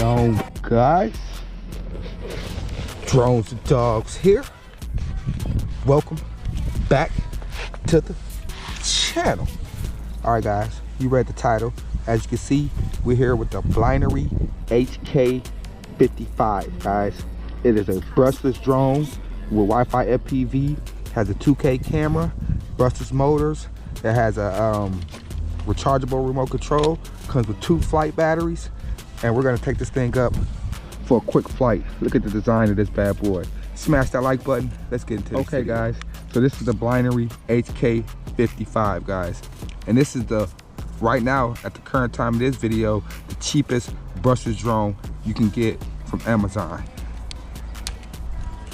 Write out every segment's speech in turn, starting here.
on, guys? Drones and dogs here. Welcome back to the channel. All right, guys, you read the title. As you can see, we're here with the Blinory HK55, guys. It is a brushless drone with Wi-Fi FPV, has a 2K camera, brushless motors. It has a rechargeable remote control, comes with 2 flight batteries, and we're gonna take this thing up for a quick flight. Look at the design of this bad boy. Smash that like button. Let's get into this. Okay, guys, so this is the Blinory HK55, guys, and this is the, right now at the current time of this video, the cheapest brushless drone you can get from Amazon.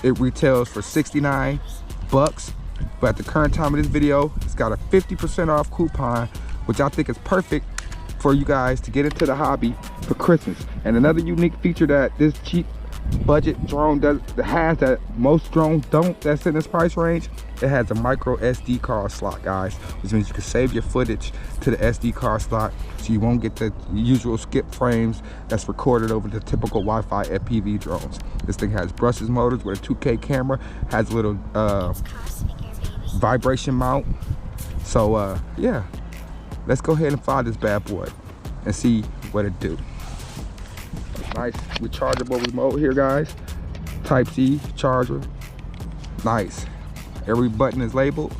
It retails for 69 bucks, but at the current time of this video, it's got a 50% off coupon, which I think is perfect for you guys to get into the hobby for Christmas. And another unique feature that this cheap budget drone has that most drones don't, that's in this price range, it has a micro SD card slot, guys, which means you can save your footage to the SD card slot, so you won't get the usual skip frames that's recorded over the typical Wi-Fi FPV drones. This thing has brushless motors with a 2K camera, has a little vibration mount. So yeah, let's go ahead and fly this bad boy and see what it do. Nice rechargeable remote here, guys. Type C charger. Nice. Every button is labeled.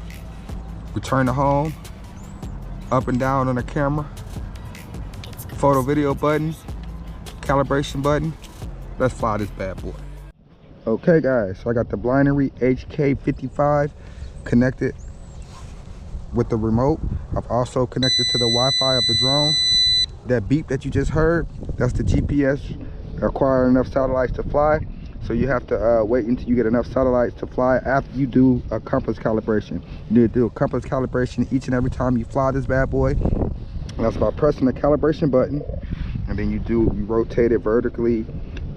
Return to home. Up and down on the camera. Photo video button. Calibration button. Let's fly this bad boy. Okay, guys, so I got the Blinory HK55 connected with the remote. I've also connected to the Wi-Fi of the drone. That beep that you just heard, that's the GPS acquiring enough satellites to fly. So you have to wait until you get enough satellites to fly after you do a compass calibration. You need to do a compass calibration each and every time you fly this bad boy. And that's by pressing the calibration button, and then you rotate it vertically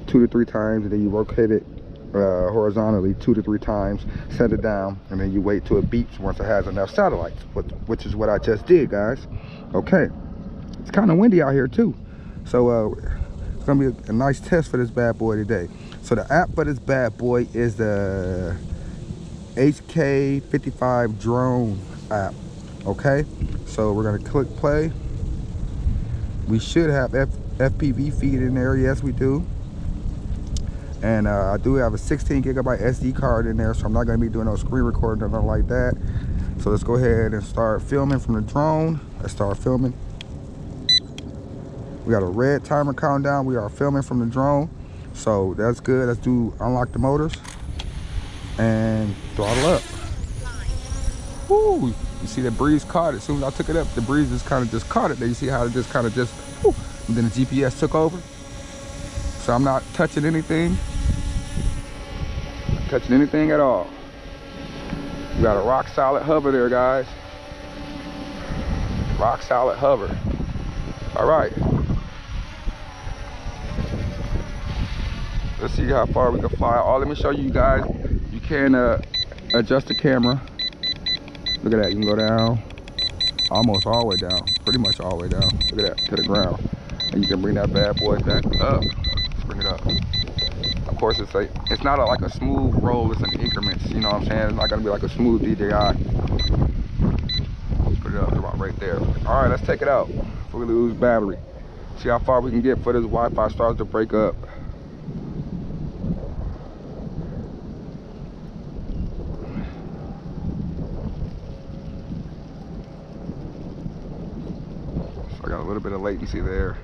2 to 3 times, and then you rotate it horizontally 2 to 3 times, set it down, and then you wait till it beeps once it has enough satellites, which is what I just did, guys. Okay, it's kind of windy out here too, so it's gonna be a nice test for this bad boy today. So the app for this bad boy is the HK55 drone app. Okay, so we're gonna click play. We should have FPV feed in there. Yes, we do. And I do have a 16 gigabyte SD card in there, so I'm not going to be doing no screen recording or nothing like that. So let's go ahead and start filming from the drone. Let's start filming. We got a red timer countdown. We are filming from the drone, so that's good. Let's unlock the motors and throttle up. Woo! You see that breeze caught it. As soon as I took it up, the breeze just kind of just caught it. There you see how it just kind of whoo, and then the GPS took over. So I'm not touching anything. Not touching anything at all. We got a rock solid hover there, guys. Rock solid hover. All right. Let's see how far we can fly. Oh, let me show you guys. You can adjust the camera. Look at that. You can go down almost all the way down. Pretty much all the way down. Look at that, to the ground. And you can bring that bad boy back up. Bring it up. Of course, it's not like a smooth roll, it's in increments, you know what I'm saying? It's not gonna be like a smooth DJI. Put it up about right there. All right, let's take it out before we lose battery. See how far we can get before this Wi-Fi starts to break up. So I got a little bit of latency there.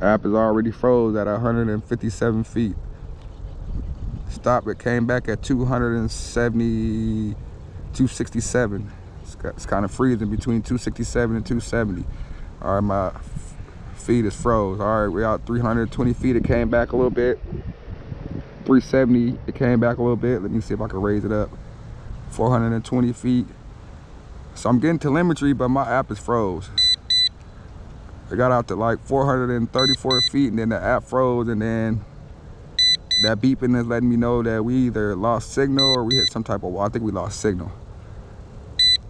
App is already froze at 157 feet. Stopped, it came back at 267. It's kind of freezing between 267 and 270. All right, my feed is froze. All right, we're out 320 feet. It came back a little bit. 370, it came back a little bit. Let me see if I can raise it up. 420 feet. So I'm getting telemetry, but my app is froze. I got out to like 434 feet, and then the app froze, and then that beeping is letting me know that we either lost signal or we hit some type of wall. I think we lost signal.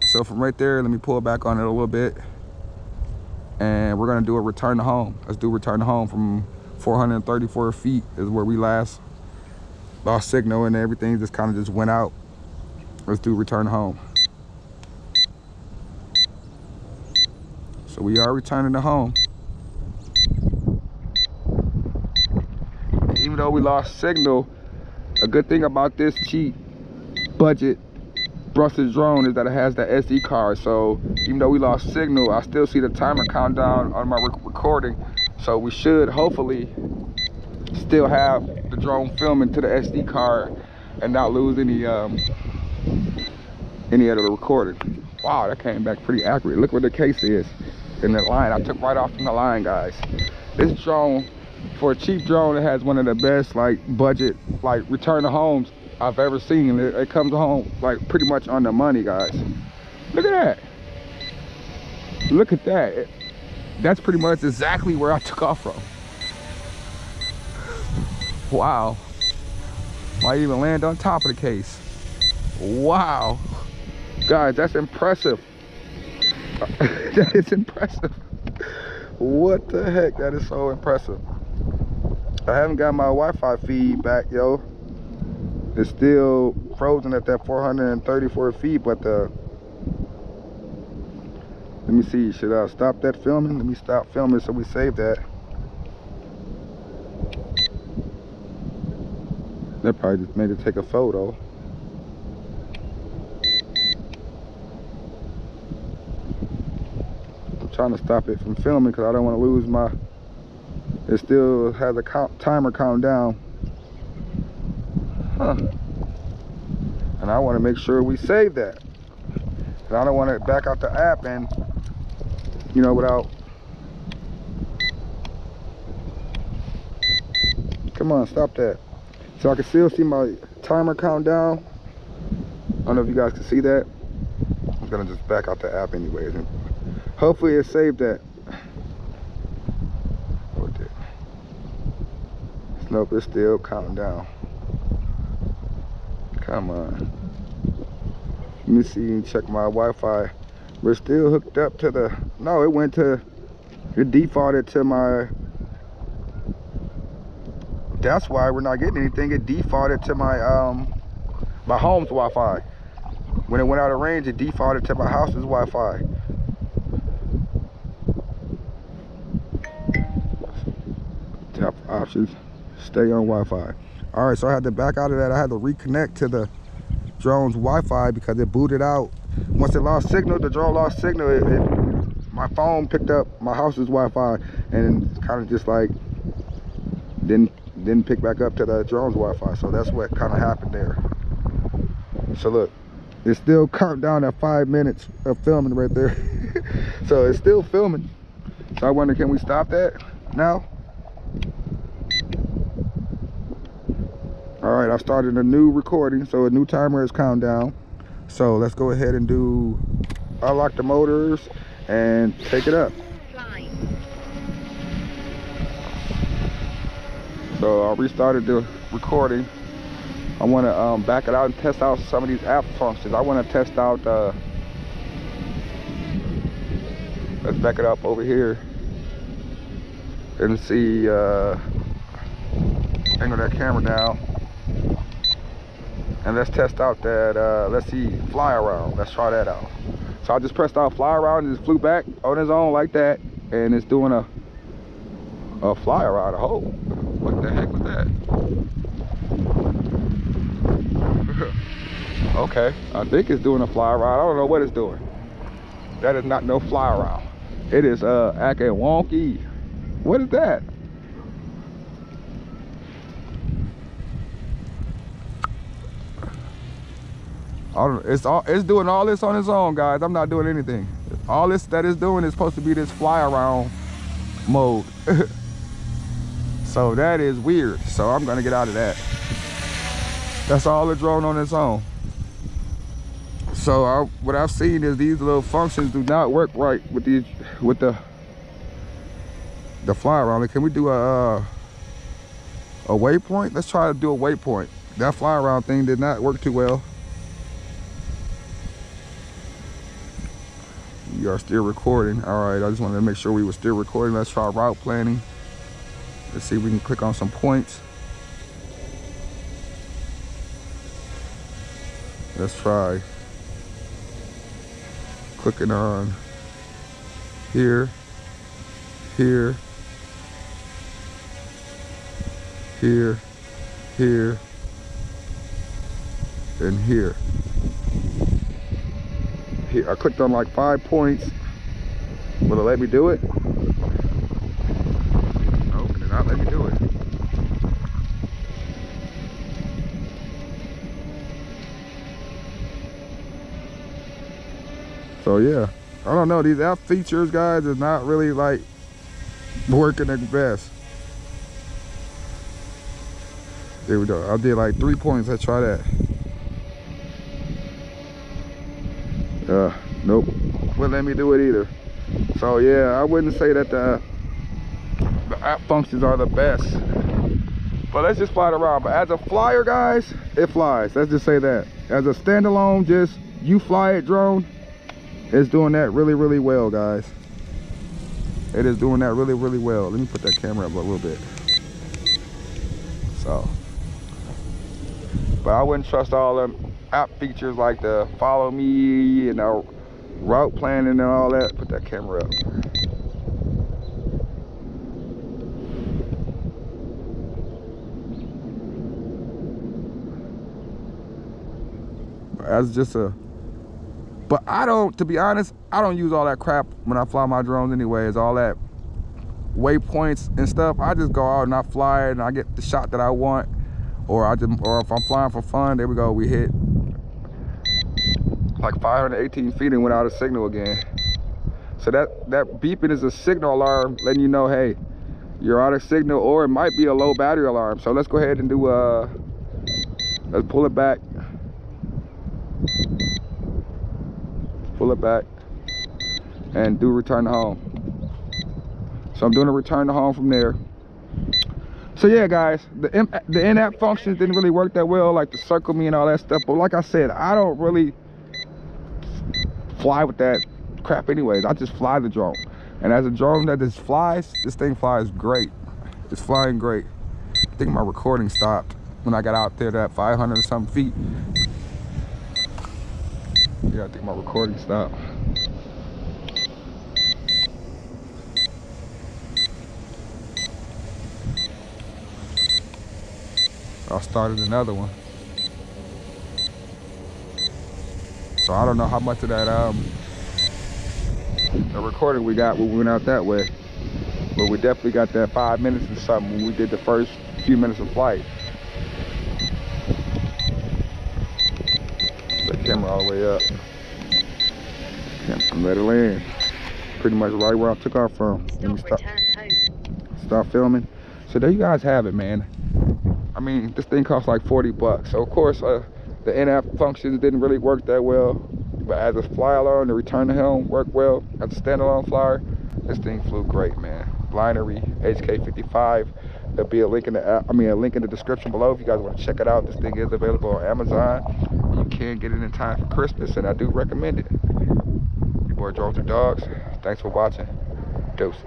So from right there, let me pull back on it a little bit. and we're gonna do a return to home. Let's do return to home from 434 feet is where we last lost signal, and everything just kind of just went out. Let's do return home. So we are returning to home. Even though we lost signal, a good thing about this cheap budget Brushless drone is that it has the SD card. So even though we lost signal, I still see the timer countdown on my recording. So we should hopefully still have the drone filming to the SD card and not lose any of the recording. Wow, that came back pretty accurate. Look where the case is in the line. I took right off from the line, guys. This drone, for a cheap drone, it has one of the best like budget like return to homes I've ever seen. It comes home like pretty much on the money, guys. Look at that. Look at that. That's pretty much exactly where I took off from. Wow. Might even land on top of the case. Wow. Guys, that's impressive. That is impressive. What the heck? That is so impressive. I haven't got my Wi-Fi feed back, yo. It's still frozen at that 434 feet, but let me see, should I stop that filming? Let me stop filming so we save that. That probably just made it take a photo. I'm trying to stop it from filming because I don't want to lose my, it still has a timer count down. Huh. And I want to make sure we save that. And I don't want to back out the app and, you know, without. Come on, stop that. So I can still see my timer count down. I don't know if you guys can see that. I'm gonna just back out the app anyways. And hopefully it saved that. Nope, it's still counting down. Come on. Let me see, check my Wi-Fi. We're still hooked up to the, no, it defaulted to my, that's why we're not getting anything. It defaulted to my my home's Wi-Fi. When it went out of range, it defaulted to my house's Wi-Fi. Tap options, stay on Wi-Fi. All right, so I had to back out of that. I had to reconnect to the drone's Wi-Fi because it booted out. Once it lost signal, the drone lost signal, my phone picked up my house's Wi-Fi and kind of just like didn't pick back up to the drone's Wi-Fi. So that's what kind of happened there. So look, it's still counting down at 5 minutes of filming right there. So it's still filming. So I wonder, can we stop that now? All right, I started a new recording, so a new timer is counting down. So let's go ahead and unlock the motors and take it up. So I restarted the recording. I want to back it out and test out some of these app functions. I want to test out, let's back it up over here and see, angle that camera down. And let's test out that, let's see, fly around. Let's try that out. So I just pressed out fly around and just flew back on its own like that. And it's doing a fly around. Oh, what the heck was that? Okay, I think it's doing a fly around. I don't know what it's doing. That is not no fly around. It is acting wonky. What is that? It's doing all this on its own, guys. I'm not doing anything. All this that it's doing is supposed to be this fly around mode. So that is weird. So I'm gonna get out of that. That's all the drone on its own. So what I've seen is these little functions do not work right with the fly around. Can we do a waypoint? Let's try to do a waypoint. That fly around thing did not work too well. We are still recording. All right, I just wanted to make sure we were still recording. Let's try route planning. Let's see if we can click on some points. Let's try clicking on here, here, here, here, and here. Here, I clicked on like 5 points. Will it let me do it? Nope, it did not let me do it. So yeah, I don't know, these app features, guys, is not really like working at best. There we go. I did like 3 points. Let's try that. Nope, wouldn't let me do it either. So yeah, I wouldn't say that the app functions are the best, but let's just fly it around. But as a flyer, guys, it flies. Let's just say that. As a standalone, just you fly it drone, it's doing that really well, guys. It is doing that really well. Let me put that camera up a little bit. So, but I wouldn't trust all them app features like the follow me and the route planning and all that. Put that camera up. As just a, but I don't, to be honest, I don't use all that crap when I fly my drones anyways, all that waypoints and stuff. I just go out and I fly it and I get the shot that I want, or if I'm flying for fun, there we go, we hit like 518 feet and went out of signal again. So that beeping is a signal alarm letting you know, hey, you're out of signal, or it might be a low battery alarm. So let's go ahead and do let's pull it back. Pull it back and do return to home. So I'm doing a return to home from there. So yeah, guys, the in-app functions didn't really work that well, like the circle me and all that stuff. But like I said, I don't really fly with that crap anyways. I just fly the drone. And as a drone that just flies, this thing flies great. It's flying great. I think my recording stopped when I got out there to that 500 or something feet. Yeah, I think my recording stopped. I started another one. So I don't know how much of that the recording we got when we went out that way, but we definitely got that 5 minutes or something when we did the first few minutes of flight. The camera all the way up. And let it land. Pretty much right where I took off from. Let me stop filming. So there you guys have it, man. I mean, this thing costs like 40 bucks. So of course, the in-app functions didn't really work that well. But as a fly alone, the return to home worked well. As a standalone flyer, this thing flew great, man. Blinory HK55. There'll be a link in the app, a link in the description below if you guys want to check it out. This thing is available on Amazon. You can get it in time for Christmas, and I do recommend it. Your boy Drones and Dogs. Thanks for watching. Doses.